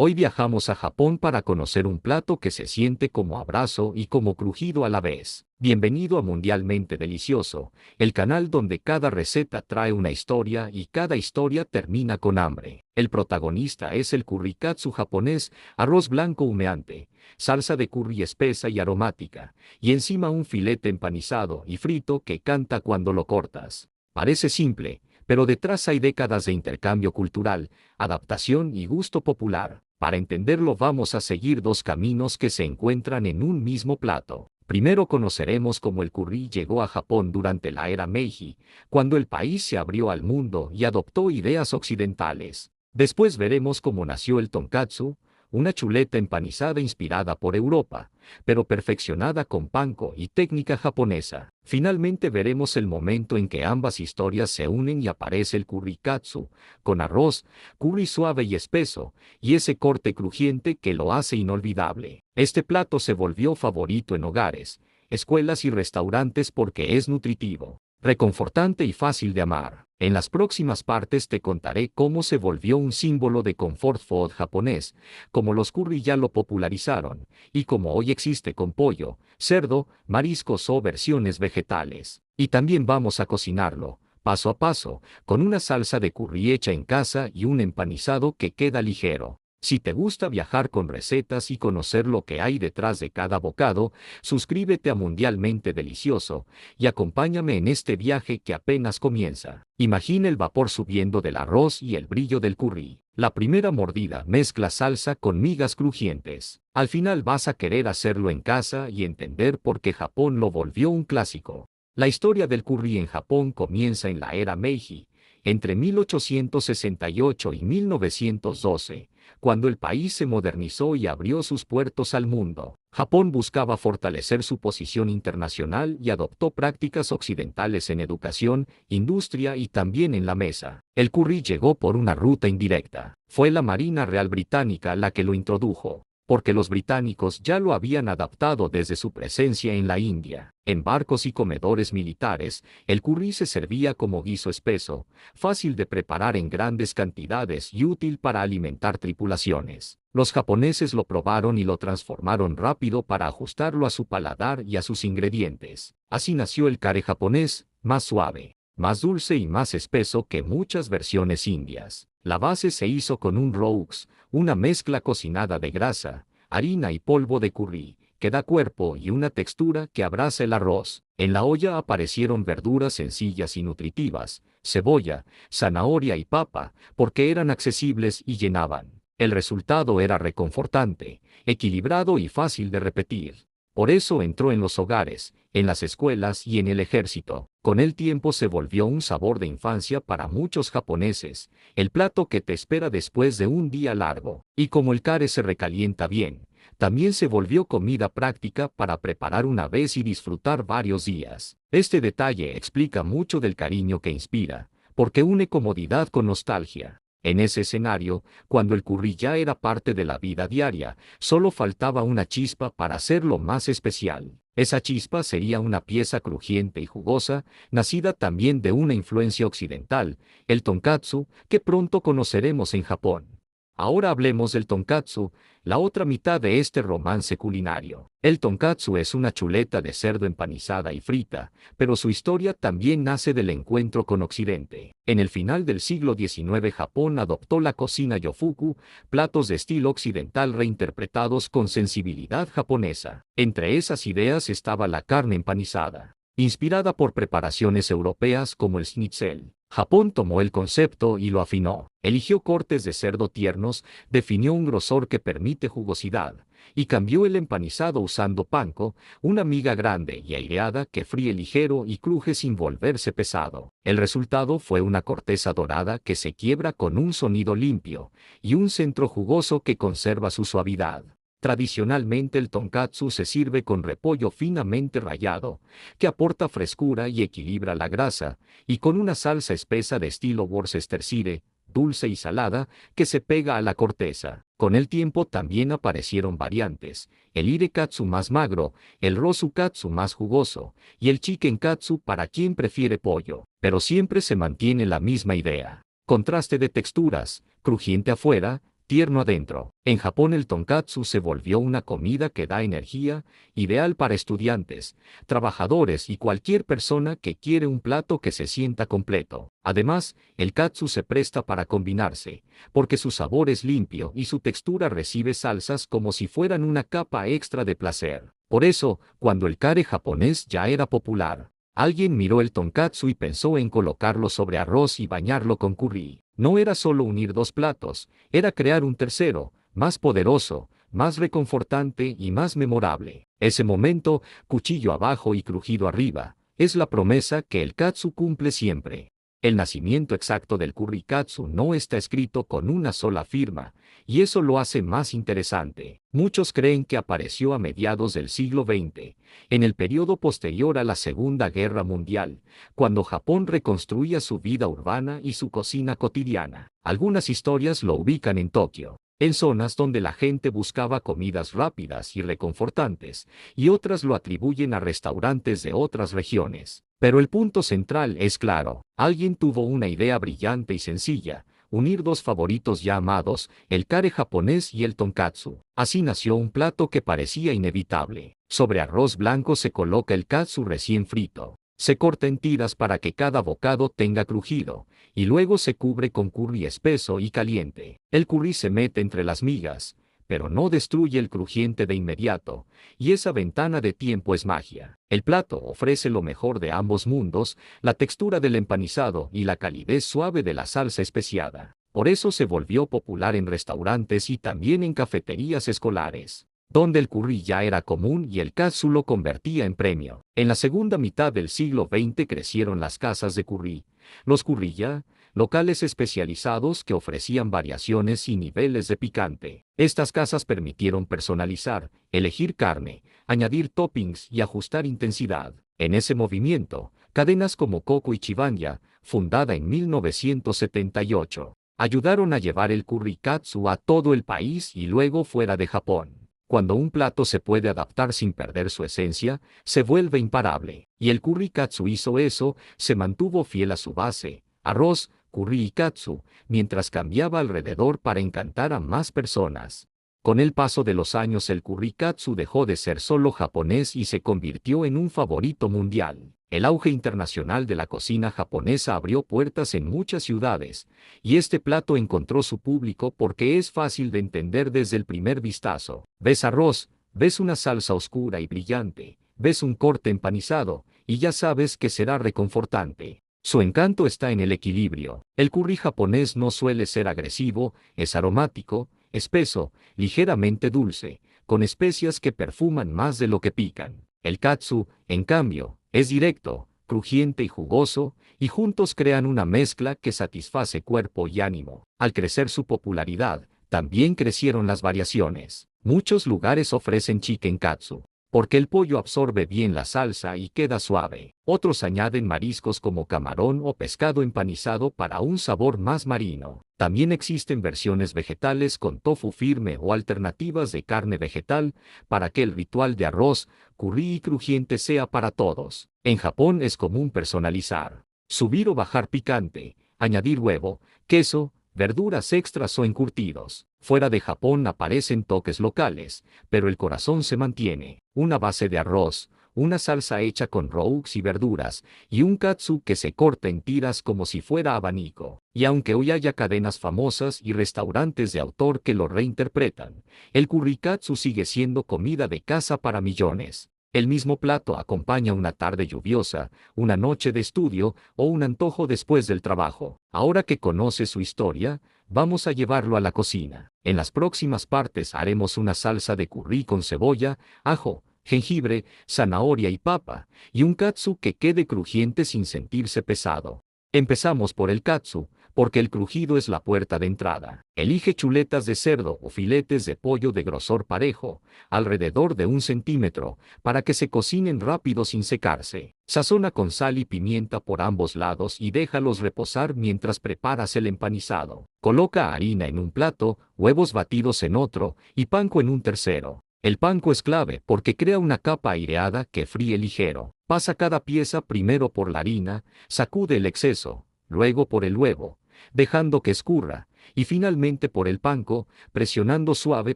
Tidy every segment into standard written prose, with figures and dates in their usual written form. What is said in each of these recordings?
Hoy viajamos a Japón para conocer un plato que se siente como abrazo y como crujido a la vez. Bienvenido a Mundialmente Delicioso, el canal donde cada receta trae una historia y cada historia termina con hambre. El protagonista es el currikatsu japonés, arroz blanco humeante, salsa de curry espesa y aromática, y encima un filete empanizado y frito que canta cuando lo cortas. Parece simple, pero detrás hay décadas de intercambio cultural, adaptación y gusto popular. Para entenderlo vamos a seguir dos caminos que se encuentran en un mismo plato. Primero conoceremos cómo el curry llegó a Japón durante la era Meiji, cuando el país se abrió al mundo y adoptó ideas occidentales. Después veremos cómo nació el tonkatsu, una chuleta empanizada inspirada por Europa, pero perfeccionada con panko y técnica japonesa. Finalmente veremos el momento en que ambas historias se unen y aparece el currikatsu, con arroz, curry suave y espeso, y ese corte crujiente que lo hace inolvidable. Este plato se volvió favorito en hogares, escuelas y restaurantes porque es nutritivo, reconfortante y fácil de amar. En las próximas partes te contaré cómo se volvió un símbolo de comfort food japonés, cómo los curry ya lo popularizaron, y cómo hoy existe con pollo, cerdo, mariscos o versiones vegetales. Y también vamos a cocinarlo, paso a paso, con una salsa de curry hecha en casa y un empanizado que queda ligero. Si te gusta viajar con recetas y conocer lo que hay detrás de cada bocado, suscríbete a Mundialmente Delicioso y acompáñame en este viaje que apenas comienza. Imagina el vapor subiendo del arroz y el brillo del curry. La primera mordida mezcla salsa con migas crujientes. Al final vas a querer hacerlo en casa y entender por qué Japón lo volvió un clásico. La historia del curry en Japón comienza en la era Meiji, entre 1868 y 1912, cuando el país se modernizó y abrió sus puertos al mundo. Japón buscaba fortalecer su posición internacional y adoptó prácticas occidentales en educación, industria y también en la mesa. El curry llegó por una ruta indirecta. Fue la Marina Real Británica la que lo introdujo, porque los británicos ya lo habían adaptado desde su presencia en la India. En barcos y comedores militares, el curry se servía como guiso espeso, fácil de preparar en grandes cantidades y útil para alimentar tripulaciones. Los japoneses lo probaron y lo transformaron rápido para ajustarlo a su paladar y a sus ingredientes. Así nació el curry japonés, más suave, más dulce y más espeso que muchas versiones indias. La base se hizo con un roux, una mezcla cocinada de grasa, harina y polvo de curry, que da cuerpo y una textura que abraza el arroz. En la olla aparecieron verduras sencillas y nutritivas, cebolla, zanahoria y papa, porque eran accesibles y llenaban. El resultado era reconfortante, equilibrado y fácil de repetir. Por eso entró en los hogares, en las escuelas y en el ejército. Con el tiempo se volvió un sabor de infancia para muchos japoneses, el plato que te espera después de un día largo. Y como el curry se recalienta bien, también se volvió comida práctica para preparar una vez y disfrutar varios días. Este detalle explica mucho del cariño que inspira, porque une comodidad con nostalgia. En ese escenario, cuando el curry ya era parte de la vida diaria, solo faltaba una chispa para hacerlo más especial. Esa chispa sería una pieza crujiente y jugosa, nacida también de una influencia occidental, el tonkatsu, que pronto conoceremos en Japón. Ahora hablemos del tonkatsu, la otra mitad de este romance culinario. El tonkatsu es una chuleta de cerdo empanizada y frita, pero su historia también nace del encuentro con Occidente. En el final del siglo XIX Japón adoptó la cocina yofuku, platos de estilo occidental reinterpretados con sensibilidad japonesa. Entre esas ideas estaba la carne empanizada, inspirada por preparaciones europeas como el schnitzel. Japón tomó el concepto y lo afinó. Eligió cortes de cerdo tiernos, definió un grosor que permite jugosidad, y cambió el empanizado usando panko, una miga grande y aireada que fríe ligero y cruje sin volverse pesado. El resultado fue una corteza dorada que se quiebra con un sonido limpio, y un centro jugoso que conserva su suavidad. Tradicionalmente el tonkatsu se sirve con repollo finamente rallado, que aporta frescura y equilibra la grasa, y con una salsa espesa de estilo Worcestershire, dulce y salada, que se pega a la corteza. Con el tiempo también aparecieron variantes, el hirekatsu más magro, el rosukatsu más jugoso, y el chikenkatsu para quien prefiere pollo. Pero siempre se mantiene la misma idea. Contraste de texturas, crujiente afuera, tierno adentro. En Japón el tonkatsu se volvió una comida que da energía, ideal para estudiantes, trabajadores y cualquier persona que quiere un plato que se sienta completo. Además, el katsu se presta para combinarse, porque su sabor es limpio y su textura recibe salsas como si fueran una capa extra de placer. Por eso, cuando el kare japonés ya era popular, alguien miró el tonkatsu y pensó en colocarlo sobre arroz y bañarlo con curry. No era solo unir dos platos, era crear un tercero, más poderoso, más reconfortante y más memorable. Ese momento, cuchillo abajo y crujido arriba, es la promesa que el katsu cumple siempre. El nacimiento exacto del curry katsu no está escrito con una sola firma, y eso lo hace más interesante. Muchos creen que apareció a mediados del siglo XX, en el periodo posterior a la Segunda Guerra Mundial, cuando Japón reconstruía su vida urbana y su cocina cotidiana. Algunas historias lo ubican en Tokio, en zonas donde la gente buscaba comidas rápidas y reconfortantes, y otras lo atribuyen a restaurantes de otras regiones. Pero el punto central es claro, alguien tuvo una idea brillante y sencilla: unir dos favoritos ya amados, el kare japonés y el tonkatsu. Así nació un plato que parecía inevitable. Sobre arroz blanco se coloca el katsu recién frito. Se corta en tiras para que cada bocado tenga crujido, y luego se cubre con curry espeso y caliente. El curry se mete entre las migas, pero no destruye el crujiente de inmediato, y esa ventana de tiempo es magia. El plato ofrece lo mejor de ambos mundos, la textura del empanizado y la calidez suave de la salsa especiada. Por eso se volvió popular en restaurantes y también en cafeterías escolares, donde el curry ya era común y el katsu lo convertía en premio. En la segunda mitad del siglo XX crecieron las casas de curry, los curriya, locales especializados que ofrecían variaciones y niveles de picante. Estas casas permitieron personalizar, elegir carne, añadir toppings y ajustar intensidad. En ese movimiento, cadenas como Coco y Chibanya, fundada en 1978, ayudaron a llevar el curry katsu a todo el país y luego fuera de Japón. Cuando un plato se puede adaptar sin perder su esencia, se vuelve imparable. Y el curry katsu hizo eso, se mantuvo fiel a su base, arroz, curry y katsu, mientras cambiaba alrededor para encantar a más personas. Con el paso de los años el curry katsu dejó de ser solo japonés y se convirtió en un favorito mundial. El auge internacional de la cocina japonesa abrió puertas en muchas ciudades, y este plato encontró su público porque es fácil de entender desde el primer vistazo. Ves arroz, ves una salsa oscura y brillante, ves un corte empanizado, y ya sabes que será reconfortante. Su encanto está en el equilibrio. El curry japonés no suele ser agresivo, es aromático, espeso, ligeramente dulce, con especias que perfuman más de lo que pican. El katsu, en cambio, es directo, crujiente y jugoso, y juntos crean una mezcla que satisface cuerpo y ánimo. Al crecer su popularidad, también crecieron las variaciones. Muchos lugares ofrecen chicken katsu, porque el pollo absorbe bien la salsa y queda suave. Otros añaden mariscos como camarón o pescado empanizado para un sabor más marino. También existen versiones vegetales con tofu firme o alternativas de carne vegetal, para que el ritual de arroz, curry y crujiente sea para todos. En Japón es común personalizar, subir o bajar picante, añadir huevo, queso, verduras extras o encurtidos. Fuera de Japón aparecen toques locales, pero el corazón se mantiene. Una base de arroz, una salsa hecha con roux y verduras, y un katsu que se corta en tiras como si fuera abanico. Y aunque hoy haya cadenas famosas y restaurantes de autor que lo reinterpretan, el curry katsu sigue siendo comida de casa para millones. El mismo plato acompaña una tarde lluviosa, una noche de estudio o un antojo después del trabajo. Ahora que conoces su historia, vamos a llevarlo a la cocina. En las próximas partes haremos una salsa de curry con cebolla, ajo, jengibre, zanahoria y papa, y un katsu que quede crujiente sin sentirse pesado. Empezamos por el katsu, porque el crujido es la puerta de entrada. Elige chuletas de cerdo o filetes de pollo de grosor parejo, alrededor de 1 centímetro, para que se cocinen rápido sin secarse. Sazona con sal y pimienta por ambos lados y déjalos reposar mientras preparas el empanizado. Coloca harina en un plato, huevos batidos en otro, y panko en un tercero. El panko es clave porque crea una capa aireada que fríe ligero. Pasa cada pieza primero por la harina, sacude el exceso, luego por el huevo, dejando que escurra, y finalmente por el panko, presionando suave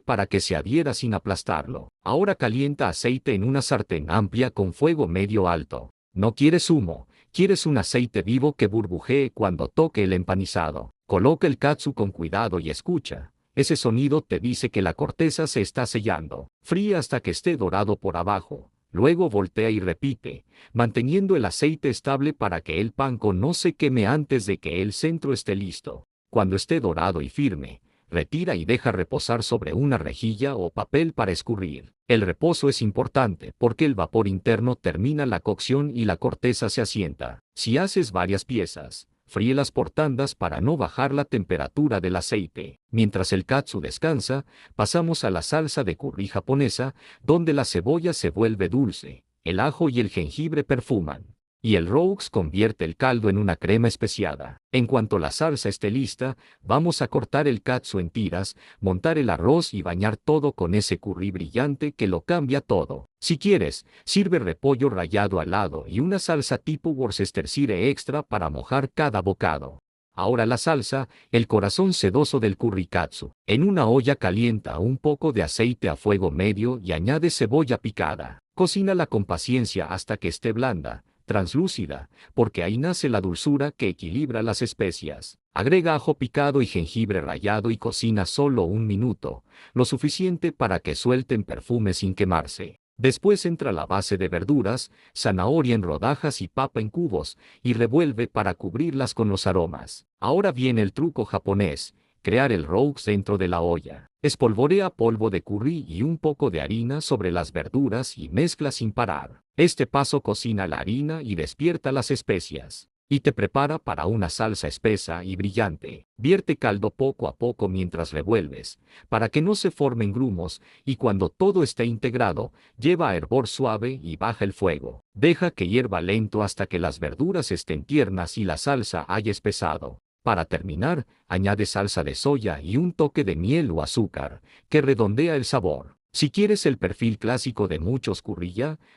para que se adhiera sin aplastarlo. Ahora calienta aceite en una sartén amplia con fuego medio alto. No quieres humo, quieres un aceite vivo que burbujee cuando toque el empanizado. Coloca el katsu con cuidado y escucha. Ese sonido te dice que la corteza se está sellando. Fría hasta que esté dorado por abajo. Luego voltea y repite, manteniendo el aceite estable para que el panko no se queme antes de que el centro esté listo. Cuando esté dorado y firme, retira y deja reposar sobre una rejilla o papel para escurrir. El reposo es importante porque el vapor interno termina la cocción y la corteza se asienta. Si haces varias piezas, fríelas por tandas para no bajar la temperatura del aceite. Mientras el katsu descansa, pasamos a la salsa de curry japonesa, donde la cebolla se vuelve dulce, el ajo y el jengibre perfuman, y el roux convierte el caldo en una crema especiada. En cuanto la salsa esté lista, vamos a cortar el katsu en tiras, montar el arroz y bañar todo con ese curry brillante que lo cambia todo. Si quieres, sirve repollo rallado al lado y una salsa tipo Worcestershire extra para mojar cada bocado. Ahora la salsa, el corazón sedoso del curry katsu. En una olla calienta un poco de aceite a fuego medio y añade cebolla picada. Cocínala con paciencia hasta que esté blanda, translúcida, porque ahí nace la dulzura que equilibra las especias. Agrega ajo picado y jengibre rallado y cocina solo un minuto, lo suficiente para que suelten perfume sin quemarse. Después entra la base de verduras, zanahoria en rodajas y papa en cubos, y revuelve para cubrirlas con los aromas. Ahora viene el truco japonés, crear el roux dentro de la olla. Espolvorea polvo de curry y un poco de harina sobre las verduras y mezcla sin parar. Este paso cocina la harina y despierta las especias. Y te prepara para una salsa espesa y brillante. Vierte caldo poco a poco mientras revuelves, para que no se formen grumos, y cuando todo esté integrado, lleva a hervor suave y baja el fuego. Deja que hierva lento hasta que las verduras estén tiernas y la salsa haya espesado. Para terminar, añade salsa de soya y un toque de miel o azúcar, que redondea el sabor. Si quieres el perfil clásico de muchos curry,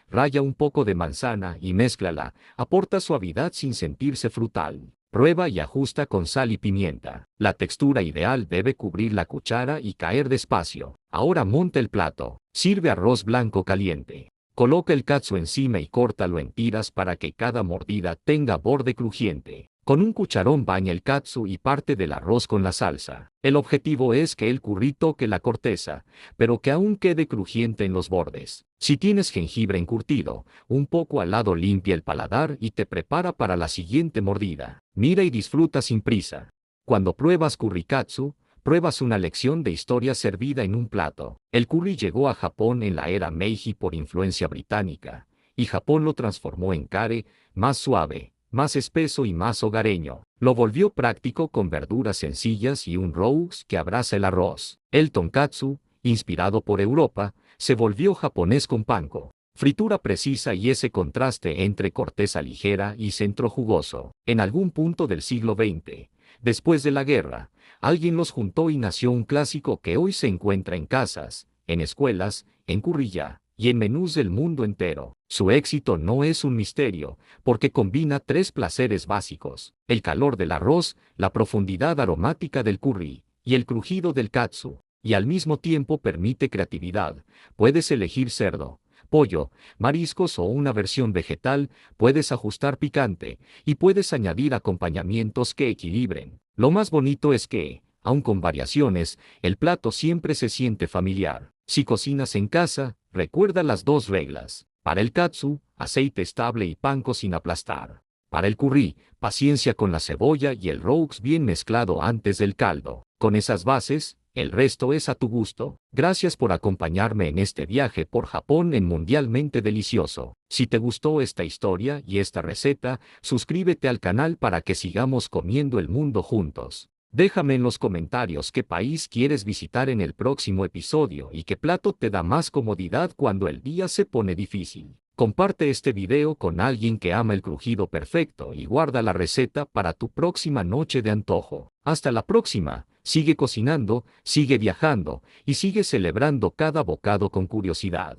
raya un poco de manzana y mézclala, aporta suavidad sin sentirse frutal. Prueba y ajusta con sal y pimienta. La textura ideal debe cubrir la cuchara y caer despacio. Ahora monta el plato. Sirve arroz blanco caliente. Coloca el katsu encima y córtalo en tiras para que cada mordida tenga borde crujiente. Con un cucharón baña el katsu y parte del arroz con la salsa. El objetivo es que el curry toque la corteza, pero que aún quede crujiente en los bordes. Si tienes jengibre encurtido, un poco al lado limpia el paladar y te prepara para la siguiente mordida. Mira y disfruta sin prisa. Cuando pruebas curry katsu, pruebas una lección de historia servida en un plato. El curry llegó a Japón en la era Meiji por influencia británica, y Japón lo transformó en kare, más suave, más espeso y más hogareño. Lo volvió práctico con verduras sencillas y un roux que abraza el arroz. El tonkatsu, inspirado por Europa, se volvió japonés con panko. Fritura precisa y ese contraste entre corteza ligera y centro jugoso. En algún punto del siglo XX, después de la guerra, alguien los juntó y nació un clásico que hoy se encuentra en casas, en escuelas, en currilla y en menús del mundo entero. Su éxito no es un misterio, porque combina tres placeres básicos: el calor del arroz, la profundidad aromática del curry, y el crujido del katsu, y al mismo tiempo permite creatividad. Puedes elegir cerdo, pollo, mariscos o una versión vegetal, puedes ajustar picante, y puedes añadir acompañamientos que equilibren. Lo más bonito es que, aun con variaciones, el plato siempre se siente familiar. Si cocinas en casa, recuerda las dos reglas. Para el katsu, aceite estable y panko sin aplastar. Para el curry, paciencia con la cebolla y el roux bien mezclado antes del caldo. Con esas bases, el resto es a tu gusto. Gracias por acompañarme en este viaje por Japón en Mundialmente Delicioso. Si te gustó esta historia y esta receta, suscríbete al canal para que sigamos comiendo el mundo juntos. Déjame en los comentarios qué país quieres visitar en el próximo episodio y qué plato te da más comodidad cuando el día se pone difícil. Comparte este video con alguien que ama el crujido perfecto y guarda la receta para tu próxima noche de antojo. Hasta la próxima, sigue cocinando, sigue viajando y sigue celebrando cada bocado con curiosidad.